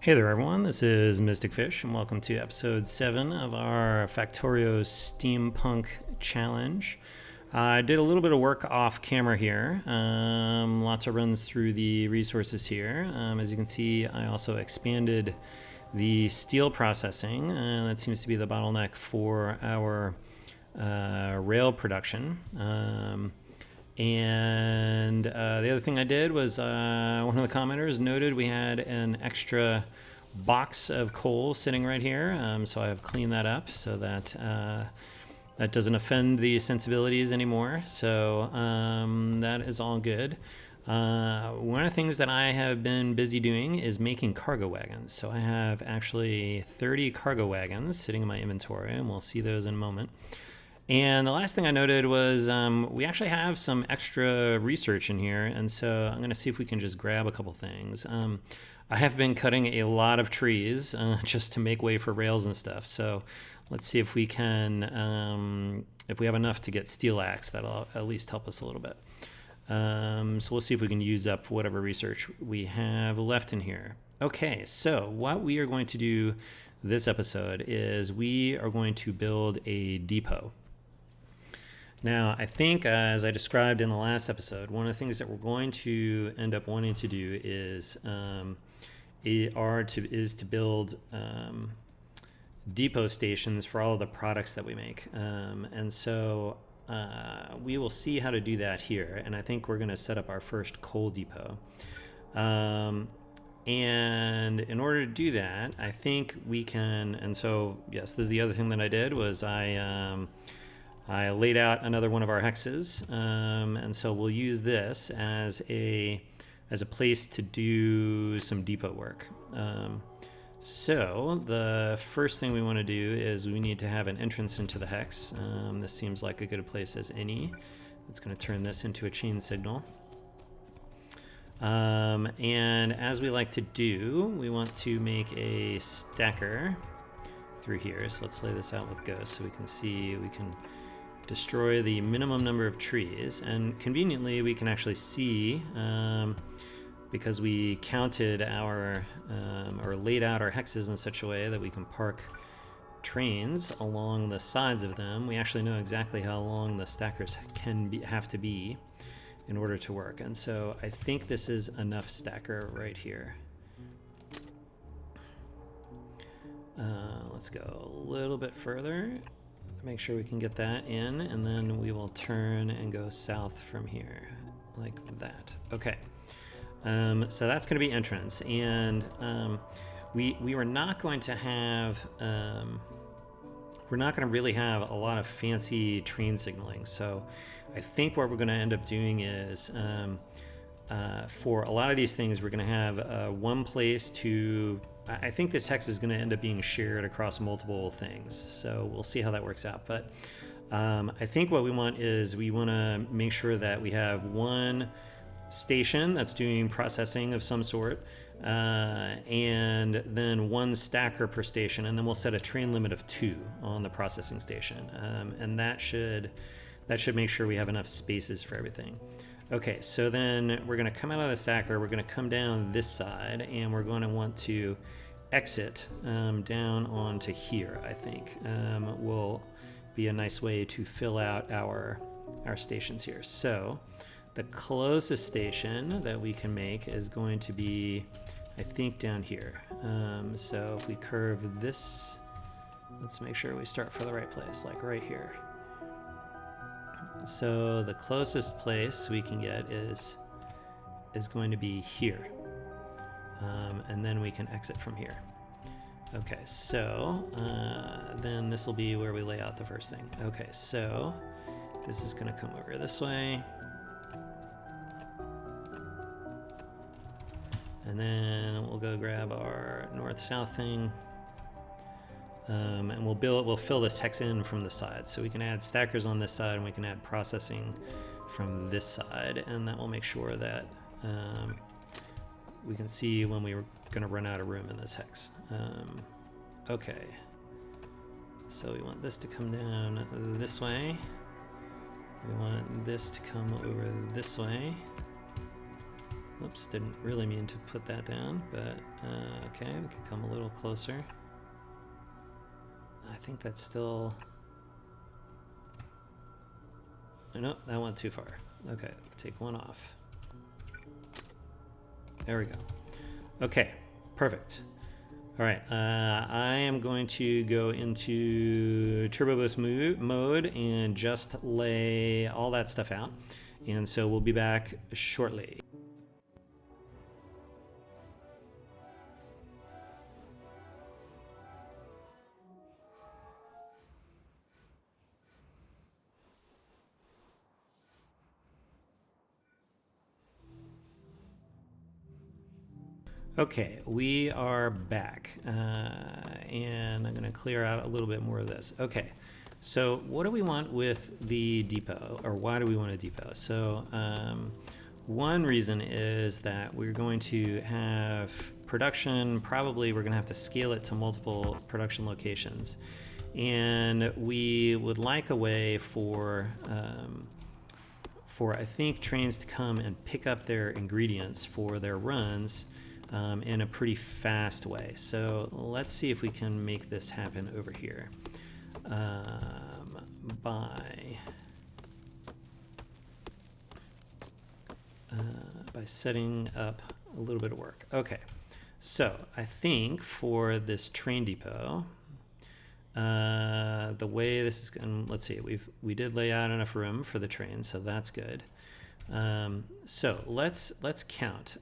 Hey there everyone, this is Mystic Fish and welcome to episode 7 of our Factorio Steampunk Challenge. I did a little bit of work off camera here, lots of runs through the resources here. As you can see, I also expanded the steel processing. That seems to be the bottleneck for our rail production. And the other thing I did was one of the commenters noted we had an extra box of coal sitting right here, so I have cleaned that up so that that doesn't offend the sensibilities anymore. So that is all good. One of the things that I have been busy doing is making cargo wagons. So I have actually 30 cargo wagons sitting in my inventory, and we'll see those in a moment. And the last thing I noted was we actually have some extra research in here, and so I'm going to see if we can just grab a couple things. I have been cutting a lot of trees just to make way for rails and stuff, so let's see if we can, if we have enough to get steel axe, that'll at least help us a little bit. So we'll see if we can use up whatever research we have left in here. Okay, so what we are going to do this episode is we are going to build a depot. Now, I think, as I described in the last episode, one of the things that we're going to end up wanting to do is to build depot stations for all of the products that we make. And so we will see how to do that here. And I think we're going to set up our first coal depot. And in order to do that, I think we can, and so, yes, this is the other thing that I did was I laid out another one of our hexes, and so we'll use this as a place to do some depot work. So the first thing we want to do is we need to have an entrance into the hex. This seems like a good place as any. It's going to turn this into a chain signal. And as we like to do, we want to make a stacker through here. So let's lay this out with Ghost so we can see we can destroy the minimum number of trees, and conveniently we can actually see because we counted our or laid out our hexes in such a way that we can park trains along the sides of them. We actually know exactly how long the stackers have to be in order to work, and so I think this is enough stacker right here. Let's go a little bit further. Make sure we can get that in, and then we will turn and go south from here like that. Okay, so that's going to be entrance, and we were not going to have we're not going to really have a lot of fancy train signaling. So I think what we're going to end up doing is for a lot of these things we're going to have one place to, I think this hex is going to end up being shared across multiple things, so we'll see how that works out. But I think what we want is we want to make sure that we have one station that's doing processing of some sort, and then one stacker per station, and then we'll set a train limit of 2 on the processing station, and that should make sure we have enough spaces for everything. Okay, so then we're going to come out of the stacker, we're going to come down this side, and we're going to want to exit down onto here, I think. Will be a nice way to fill out our stations here. So the closest station that we can make is going to be, I think, down here. So if we curve this, let's make sure we start for the right place, like right here. So the closest place we can get is going to be here, and then we can exit from here. Okay, so then this will be where we lay out the first thing. Okay, so this is going to come over this way, and then we'll go grab our north-south thing. And we'll fill this hex in from the side, so we can add stackers on this side and we can add processing from this side, and that will make sure that we can see when we're going to run out of room in this hex. Okay, so we want this to come down this way, we want this to come over this way, Oops, didn't really mean to put that down, but okay, we can come a little closer. I think that's still... Oh, no, that went too far. Okay, take one off. There we go. Okay, perfect. All right, I am going to go into Turbo Boost mode and just lay all that stuff out. And so we'll be back shortly. Okay, we are back, and I'm going to clear out a little bit more of this. Okay, so what do we want with the depot, or why do we want a depot? So one reason is that we're going to have production, probably we're going to have to scale it to multiple production locations, and we would like a way for I think trains to come and pick up their ingredients for their runs in a pretty fast way. So let's see if we can make this happen over here by setting up a little bit of work. Okay, so I think for this train depot, the way this is going, let's see, we did lay out enough room for the train, so that's good. So let's count.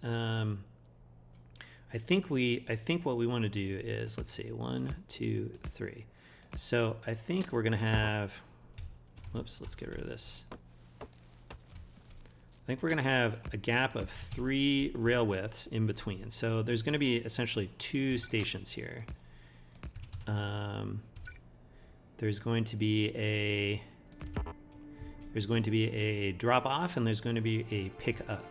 I think what we want to do is, let's see, 1, 2, 3. So I think we're going to have, whoops, let's get rid of this. I think we're going to have a gap of 3 rail widths in between. So there's going to be essentially 2 stations here. There's going to be a drop off, and there's going to be a pick up.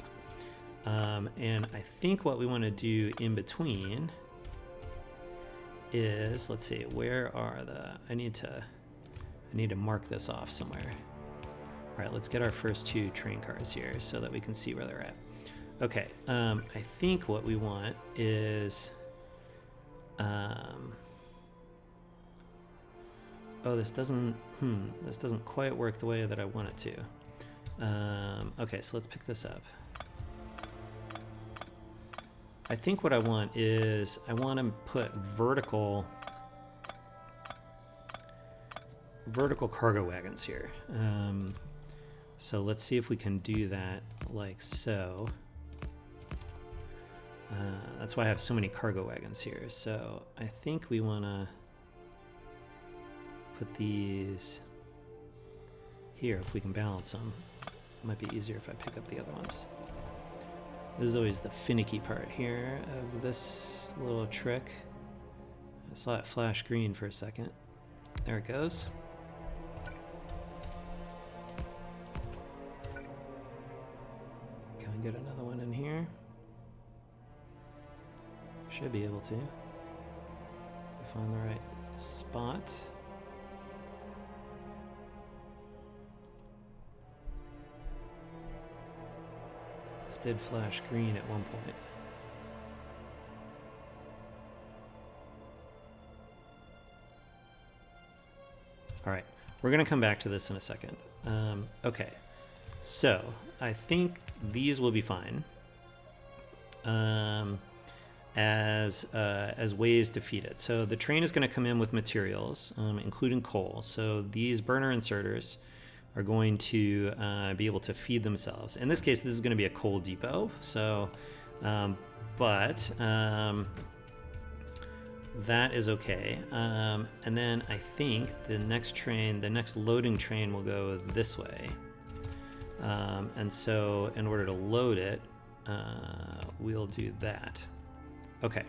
And I think what we want to do in between is, let's see, where are I need to mark this off somewhere. All right, let's get our first 2 train cars here so that we can see where they're at. Okay, I think what we want is, oh, this doesn't quite work the way that I want it to. Okay, so let's pick this up. I think what I want is, I want to put vertical cargo wagons here. So let's see if we can do that like so. That's why I have so many cargo wagons here. So I think we want to put these here if we can balance them. It might be easier if I pick up the other ones. This is always the finicky part here of this little trick. I saw it flash green for a second. There it goes. Can we get another one in here? Should be able to. If we find the right spot. This did flash green at one point. All right, we're gonna come back to this in a second. Okay, so I think these will be fine as ways to feed it. So the train is gonna come in with materials, including coal. So these burner inserters are going to be able to feed themselves. In this case, this is going to be a coal depot. So, that is okay. And then I think the next loading train will go this way. And so in order to load it, we'll do that. Okay,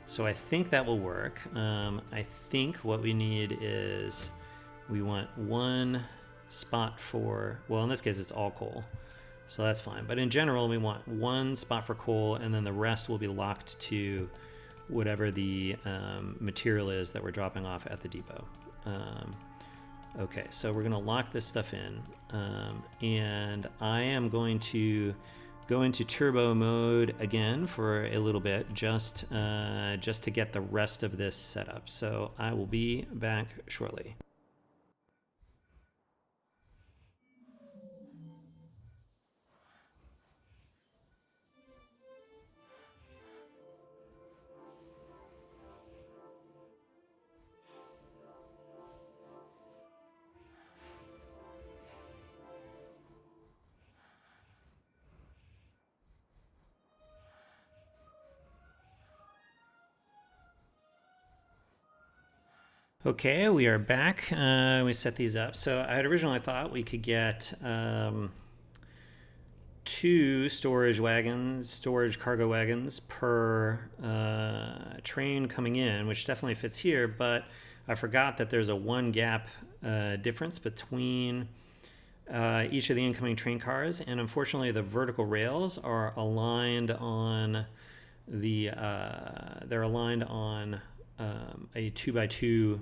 so I think that will work. I think what we need is, we want one spot for, well, in this case it's all coal, so that's fine, but in general we want one spot for coal, and then the rest will be locked to whatever the material is that we're dropping off at the depot. Okay, so we're going to lock this stuff in, and I am going to go into turbo mode again for a little bit, just to get the rest of this set up. So I will be back shortly. Okay, we are back. We set these up. So I had originally thought we could get 2 storage cargo wagons per train coming in, which definitely fits here, but I forgot that there's a 1 gap difference between each of the incoming train cars, and unfortunately the vertical rails are aligned on they're aligned on a 2x2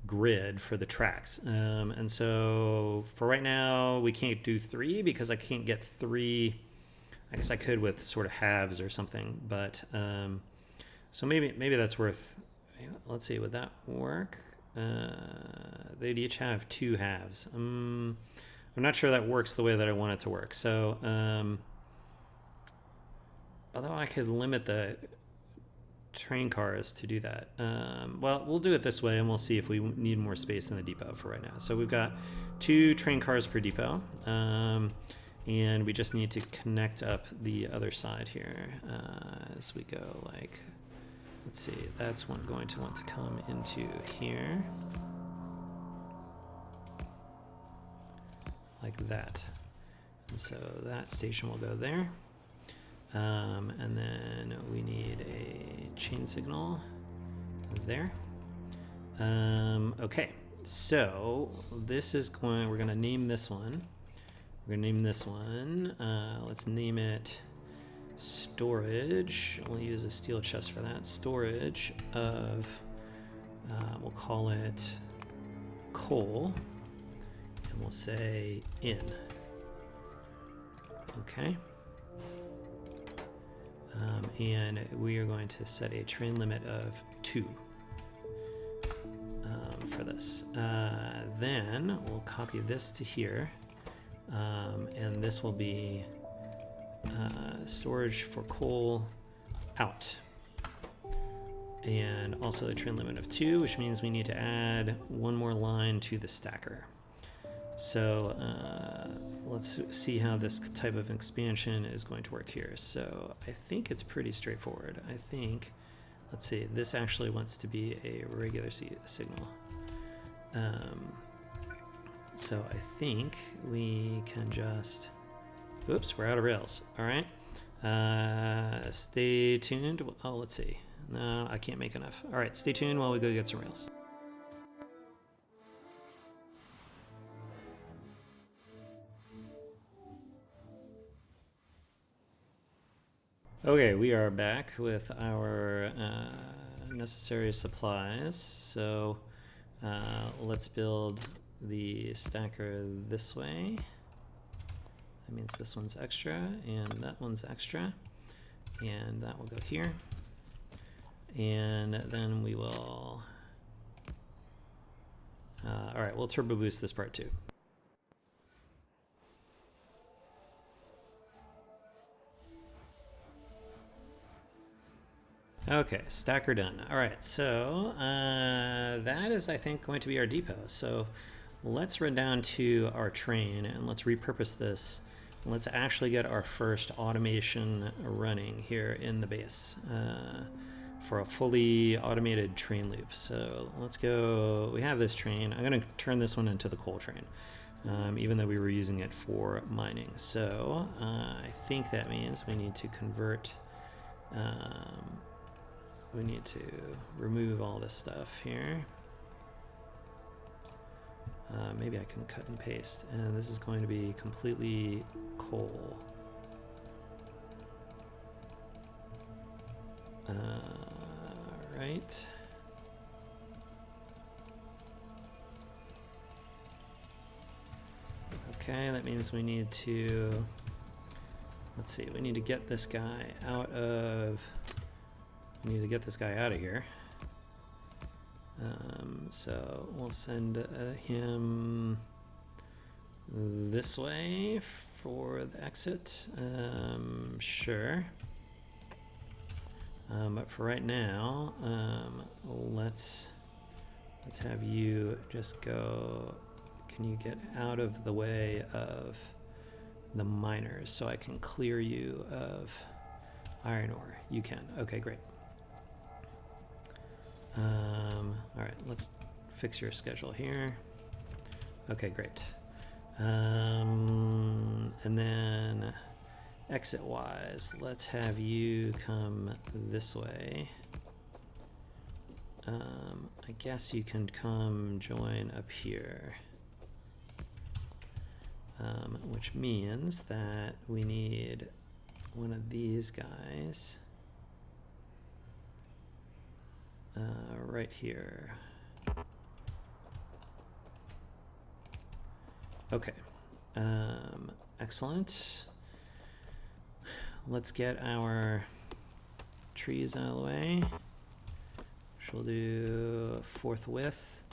grid for the tracks, and so for right now we can't do 3 because I can't get 3. I guess I could with sort of halves or something, but so maybe that's worth. Let's see, would that work? They'd each have 2 halves. I'm not sure that works the way that I want it to work. So although I could limit the train cars to do that. Well, we'll do it this way, and we'll see if we need more space in the depot for right now. So we've got 2 train cars per depot, and we just need to connect up the other side here as we go. Like, let's see, that's going to want to come into here, like that. And so that station will go there. And then we need a chain signal there. Okay, so this is we're going to name this one. Let's name it storage. We'll use a steel chest for that. Storage of, we'll call it coal, and we'll say in. Okay. And we are going to set a train limit of 2 for this. Then we'll copy this to here, and this will be storage for coal out. And also a train limit of 2, which means we need to add 1 more line to the stacker. So let's see how this type of expansion is going to work here. So I think it's pretty straightforward. Let's see, this actually wants to be a regular signal. So I think we can just, oops, we're out of rails. All right, stay tuned. Oh, let's see. No, I can't make enough. All right, stay tuned while we go get some rails. Okay, we are back with our necessary supplies. So let's build the stacker this way. That means this one's extra, and that one's extra, and that will go here. And then we will, all right, we'll turbo boost this part too. Okay, stacker done. All right, so that is, I think, going to be our depot. So let's run down to our train and let's repurpose this. Let's actually get our first automation running here in the base for a fully automated train loop. So let's go. We have this train. I'm going to turn this one into the coal train, even though we were using it for mining. So I think that means we need to convert. We need to remove all this stuff here. Maybe I can cut and paste. And this is going to be completely coal. Right. Okay, that means we need to, let's see, we need to get this guy out of here. So we'll send him this way for the exit. Sure. But for right now, let's have you just go. Can you get out of the way of the miners so I can clear you of iron ore? You can. Okay, great. All right, let's fix your schedule here. Okay, great. And then exit wise, let's have you come this way. I guess you can come join up here. Which means that we need one of these guys right here. Okay, excellent. Let's get our trees out of the way, which we'll do forthwith.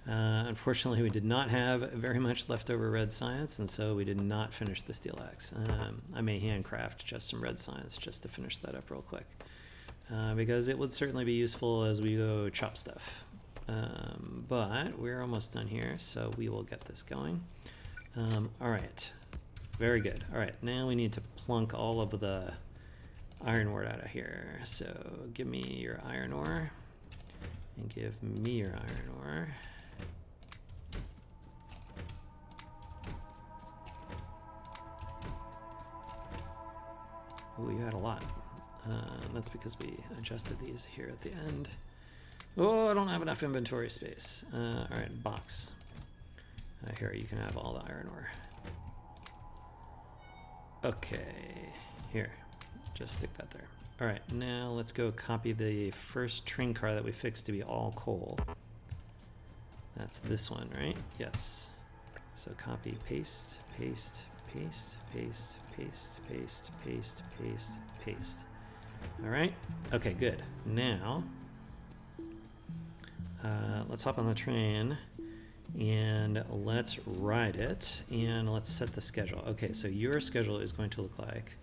Unfortunately, we did not have very much leftover red science, and so we did not finish the steel axe. I may handcraft just some red science just to finish that up real quick, because it would certainly be useful as we go chop stuff. But we're almost done here, so we will get this going. All right, very good. All right, now we need to plunk all of the iron ore out of here. So give me your iron ore, and give me your iron ore. Oh, you had a lot. That's because we adjusted these here at the end. Oh, I don't have enough inventory space. All right, box. Here, you can have all the iron ore. Okay, here, just stick that there. All right, now let's go copy the first train car that we fixed to be all coal. That's this one, right? Yes. So copy, paste, paste, paste, paste, paste, paste, paste, paste, paste. All right, okay, good. Now, let's hop on the train and let's ride it, and let's set the schedule. Okay, so your schedule is going to look like,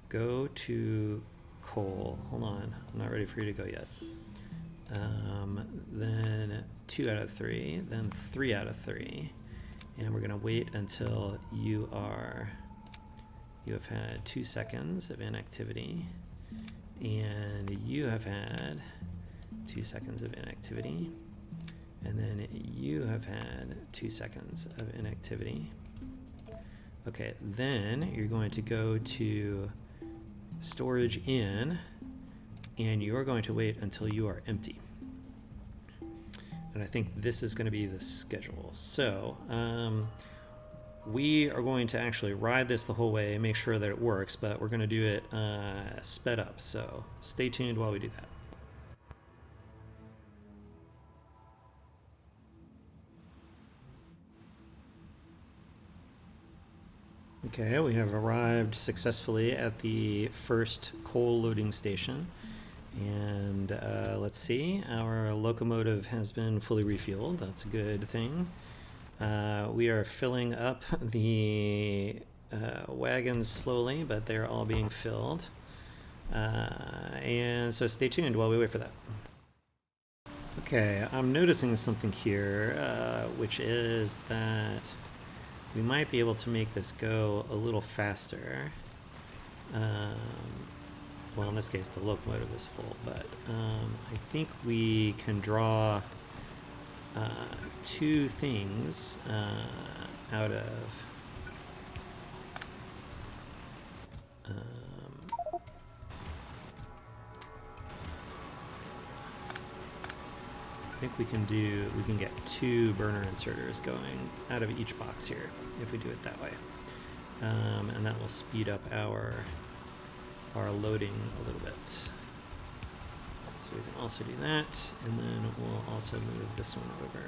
go to coal. Hold on, I'm not ready for you to go yet. Then 2 out of 3, then 3 out of 3, and we're gonna wait until you have had 2 seconds of inactivity, and you have had 2 seconds of inactivity, and then you have had 2 seconds of inactivity. Okay, then you're going to go to storage in, and you're going to wait until you are empty. And I think this is going to be the schedule. So we are going to actually ride this the whole way and make sure that it works, but we're going to do it sped up. So stay tuned while we do that. Okay, we have arrived successfully at the first coal loading station. And let's see, our locomotive has been fully refueled. That's a good thing. We are filling up the wagons slowly, but they're all being filled. And so stay tuned while we wait for that. Okay, I'm noticing something here, which is that we might be able to make this go a little faster. Well, in this case, the locomotive is full, but I think we can draw 2 things out of I think we can get 2 burner inserters going out of each box here if we do it that way, and that will speed up our loading a little bit. So we can also do that, and then we'll also move this one over.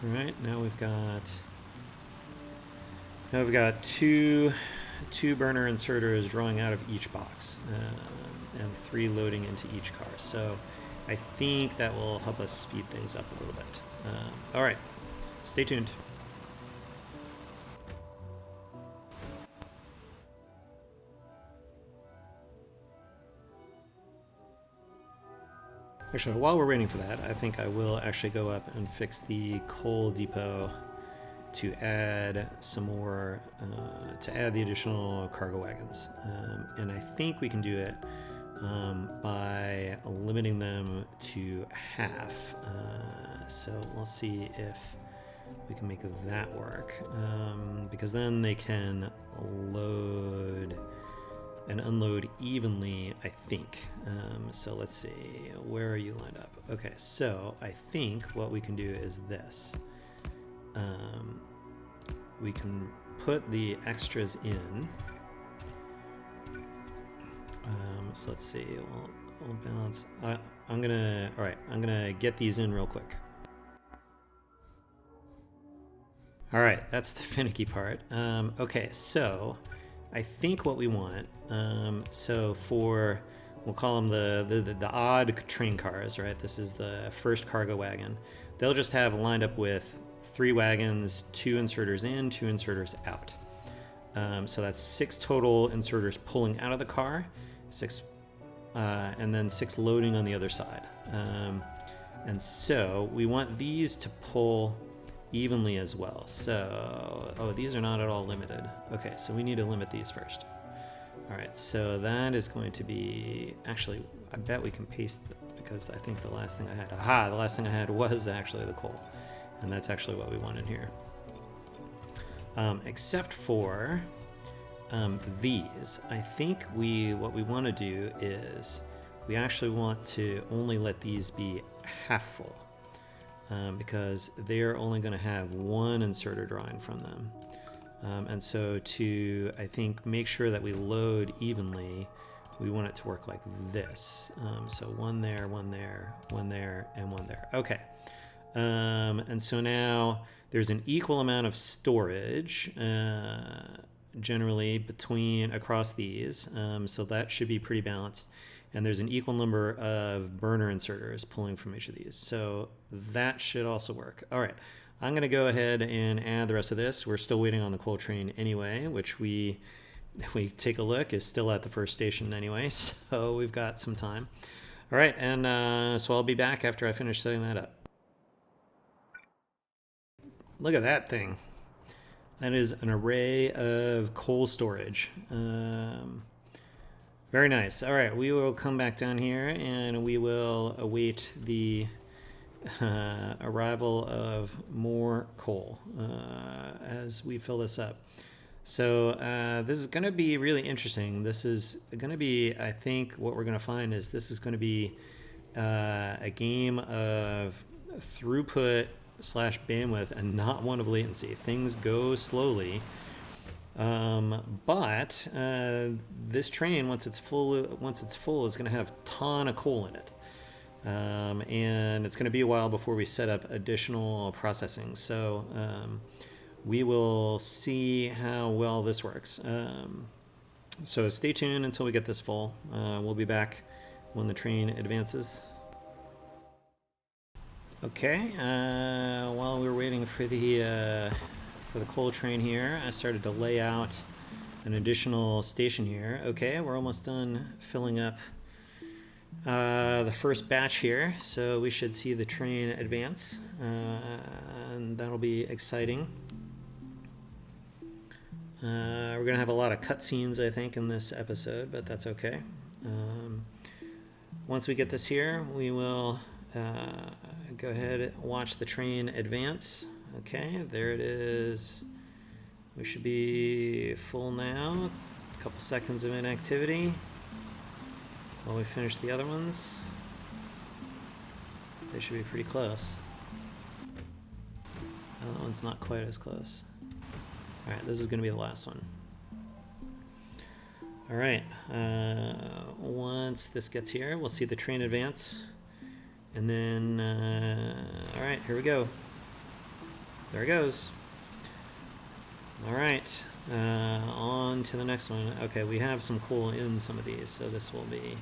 All right, now we've got two burner inserters drawing out of each box, and 3 loading into each car. So I think that will help us speed things up a little bit. All right, stay tuned. Actually, while we're waiting for that, I think I will actually go up and fix the coal depot to add some more, to add the additional cargo wagons. And I think we can do it by limiting them to half. So we'll see if we can make that work, because then they can load and unload evenly, I think. So let's see, where are you lined up? Okay, so I think what we can do is this. We can put the extras in. So let's see, we'll balance. I'm gonna get these in real quick. All right, that's the finicky part. Okay, so I think what we want, so for, we'll call them the odd train cars, right? This is the first cargo wagon. They'll just have lined up with 3 wagons, 2 inserters in, 2 inserters out. So that's 6 total inserters pulling out of the car, 6, and then 6 loading on the other side. And so we want these to pull evenly as well. So, oh, these are not at all limited. Okay, so we need to limit these first. All right, so that is going to be, actually, I bet we can paste because I think the last thing I had was actually the coal. And that's actually what we want in here. Except for these. I think what we want to do is we actually want to only let these be half full. Because they're only going to have 1 inserter drawing from them. And so to, I think, make sure that we load evenly, we want it to work like this. So 1 there, 1 there, 1 there, and 1 there. Okay. And so now there's an equal amount of storage, generally across these. So that should be pretty balanced. And there's an equal number of burner inserters pulling from each of these. So that should also work. All right, I'm gonna go ahead and add the rest of this. We're still waiting on the coal train anyway, which if we take a look, is still at the first station anyway. So we've got some time. All right, and so I'll be back after I finish setting that up. Look at that thing. That is an array of coal storage. Very nice. All right, we will come back down here and we will await the arrival of more coal as we fill this up. So this is going to be really interesting. This is going to be, I think what we're going to find is this is going to be a game of throughput / bandwidth and not one of latency. Things go slowly. But this train, once it's full, is going to have a ton of coal in it, and it's going to be a while before we set up additional processing. So we will see how well this works. So stay tuned until we get this full. We'll be back when the train advances. Okay. While we're waiting for the coal train here, I started to lay out an additional station here. Okay, we're almost done filling up the first batch here, so we should see the train advance, and that'll be exciting. We're gonna have a lot of cutscenes, I think, in this episode, but that's okay. Once we get this here, we will go ahead and watch the train advance. Okay, there it is. We should be full now. A couple seconds of inactivity while we finish the other ones. They should be pretty close. That one's not quite as close. All right, this is going to be the last one. All right, once this gets here, we'll see the train advance. And then, all right, here we go. There it goes. All right, on to the next one. Okay, we have some coal in some of these, so this will be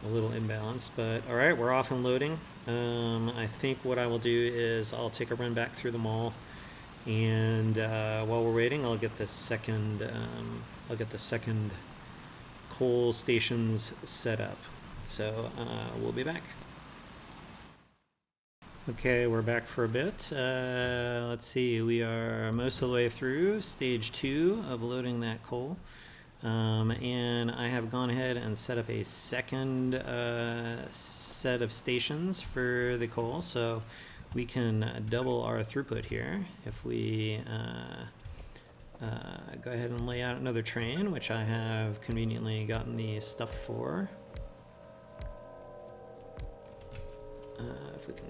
a little imbalanced, but all right, we're off and loading. I think what I will do is I'll take a run back through the mall, and while we're waiting, I'll get the second coal stations set up. So we'll be back. Okay, we're back for a bit. Let's see, we are most of the way through stage 2 of loading that coal. And I have gone ahead and set up a second set of stations for the coal, so we can double our throughput here if we go ahead and lay out another train, which I have conveniently gotten the stuff for. If we can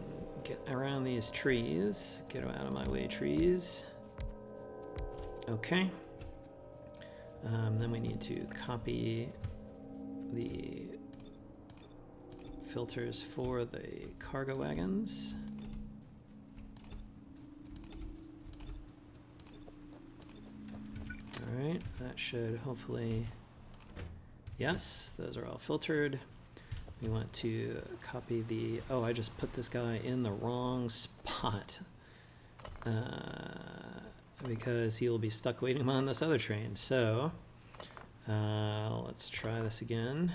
get around these trees, get out of my way, trees. Okay. Then we need to copy the filters for the cargo wagons. All right, that should hopefully, yes, those are all filtered. We want to copy the, oh, I just put this guy in the wrong spot because he will be stuck waiting on this other train. So let's try this again.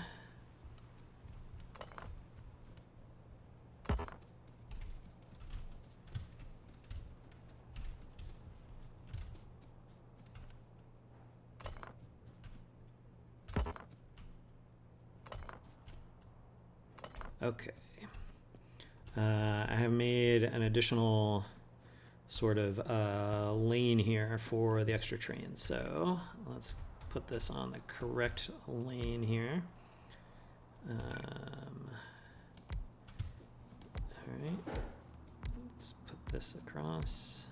Okay. I have made an additional sort of lane here for the extra trains. So let's put this on the correct lane here. All right. Let's put this across.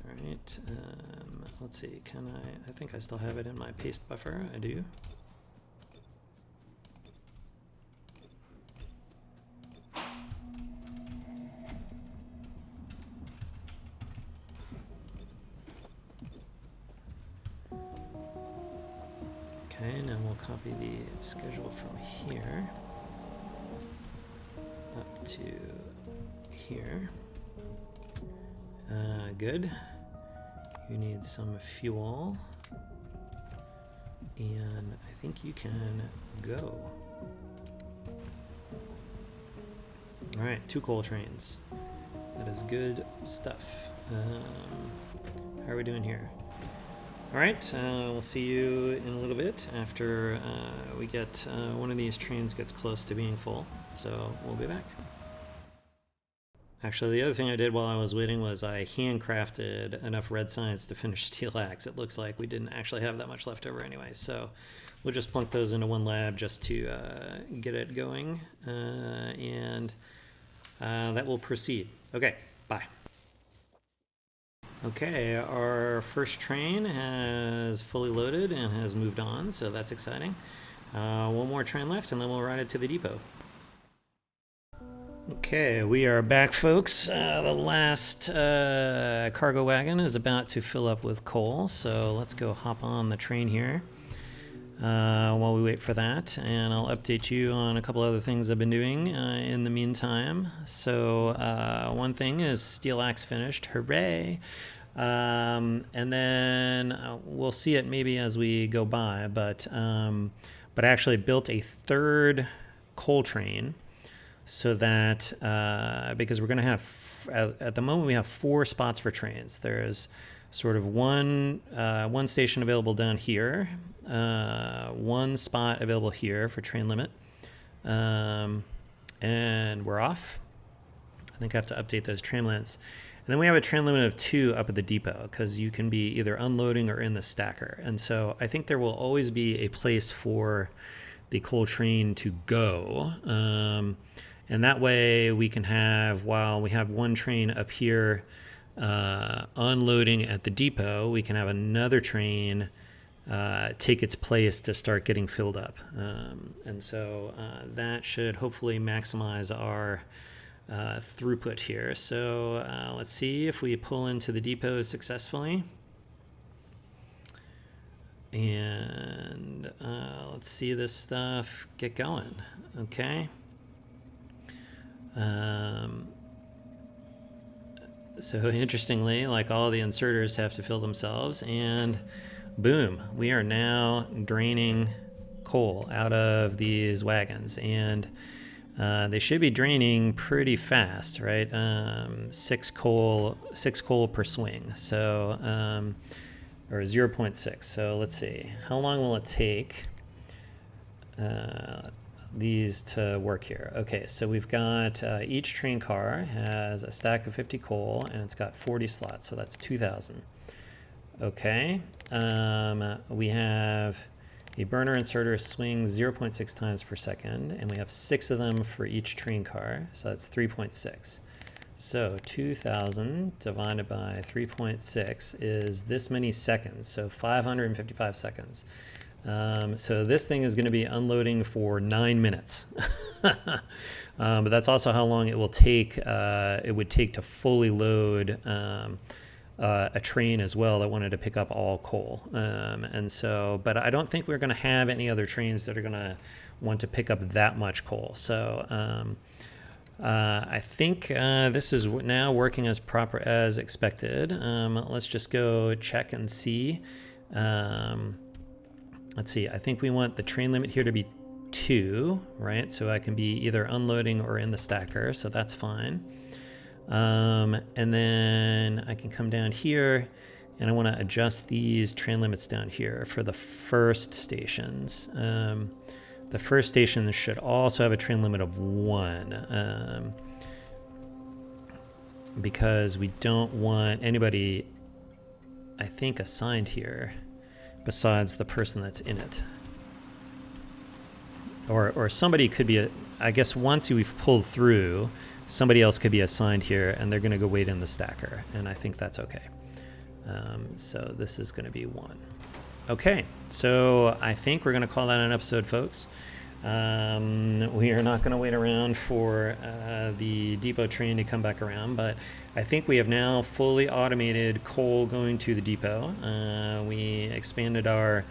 All right. Let's see. Can I think I still have it in my paste buffer. I do. Okay, now we'll copy the schedule from here up to here. Good. You need some fuel. And I think you can go. All right, 2 coal trains. That is good stuff. How are we doing here? All right, we'll see you in a little bit after we get one of these trains gets close to being full. So we'll be back. Actually, the other thing I did while I was waiting was I handcrafted enough red science to finish steel axe. It looks like we didn't actually have that much left over anyway, so we'll just plunk those into one lab just to get it going, and that will proceed. Okay, bye. Okay, our first train has fully loaded and has moved on, so that's exciting. One more train left, and then we'll ride it to the depot. Okay, we are back, folks. The last cargo wagon is about to fill up with coal, so let's go hop on the train here while we wait for that, and I'll update you on a couple other things I've been doing in the meantime. So one thing is steel axe finished, hooray! And then we'll see it maybe as we go by, but I actually built a third coal train. So that, because we're going to have, at the moment we have 4 spots for trains. There's sort of one station available down here, 1 spot available here for train limit, and we're off. I think I have to update those train limits. And then we have a train limit of 2 up at the depot because you can be either unloading or in the stacker. And so I think there will always be a place for the coal train to go. And that way we can have, while we have one train up here unloading at the depot, we can have another train take its place to start getting filled up. And so that should hopefully maximize our throughput here. So let's see if we pull into the depot successfully. And let's see this stuff get going. Okay. So interestingly, like all the inserters have to fill themselves, and boom, we are now draining coal out of these wagons, and they should be draining pretty fast, right? 6 coal per swing, so or 0.6. So let's see, how long will it take these to work here? Okay, so we've got each train car has a stack of 50 coal, and it's got 40 slots, so that's 2,000. Okay, we have a burner inserter swings 0.6 times per second, and we have 6 of them for each train car, so that's 3.6. So 2,000 divided by 3.6 is this many seconds, so 555 seconds. So this thing is going to be unloading for 9 minutes. But that's also how long it will take. It would take to fully load a train as well that wanted to pick up all coal. And so, but I don't think we're going to have any other trains that are going to want to pick up that much coal. So I think this is now working as proper as expected. Let's just go check and see. Let's see, I think we want the train limit here to be 2, right? So I can be either unloading or in the stacker, so that's fine. And then I can come down here, and I want to adjust these train limits down here for the first stations. The first station should also have a train limit of 1, because we don't want anybody, I think, assigned here besides the person that's in it. Or somebody could be, I guess once we've pulled through, somebody else could be assigned here, and they're going to go wait in the stacker, and I think that's okay. So this is going to be 1. Okay, so I think we're going to call that an episode, folks. We are not going to wait around for the depot train to come back around, but I think we have now fully automated coal going to the depot. We expanded our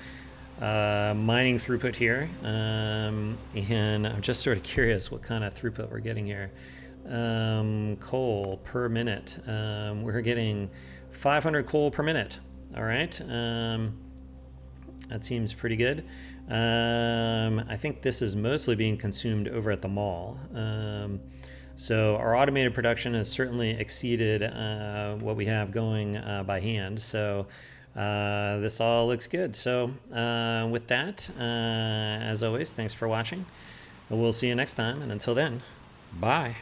mining throughput here, and I'm just sort of curious what kind of throughput we're getting here. Coal per minute. We're getting 500 coal per minute. All right. That seems pretty good. I think this is mostly being consumed over at the mall. So our automated production has certainly exceeded what we have going by hand. So this all looks good. So with that, as always, thanks for watching. We'll see you next time. And until then, bye.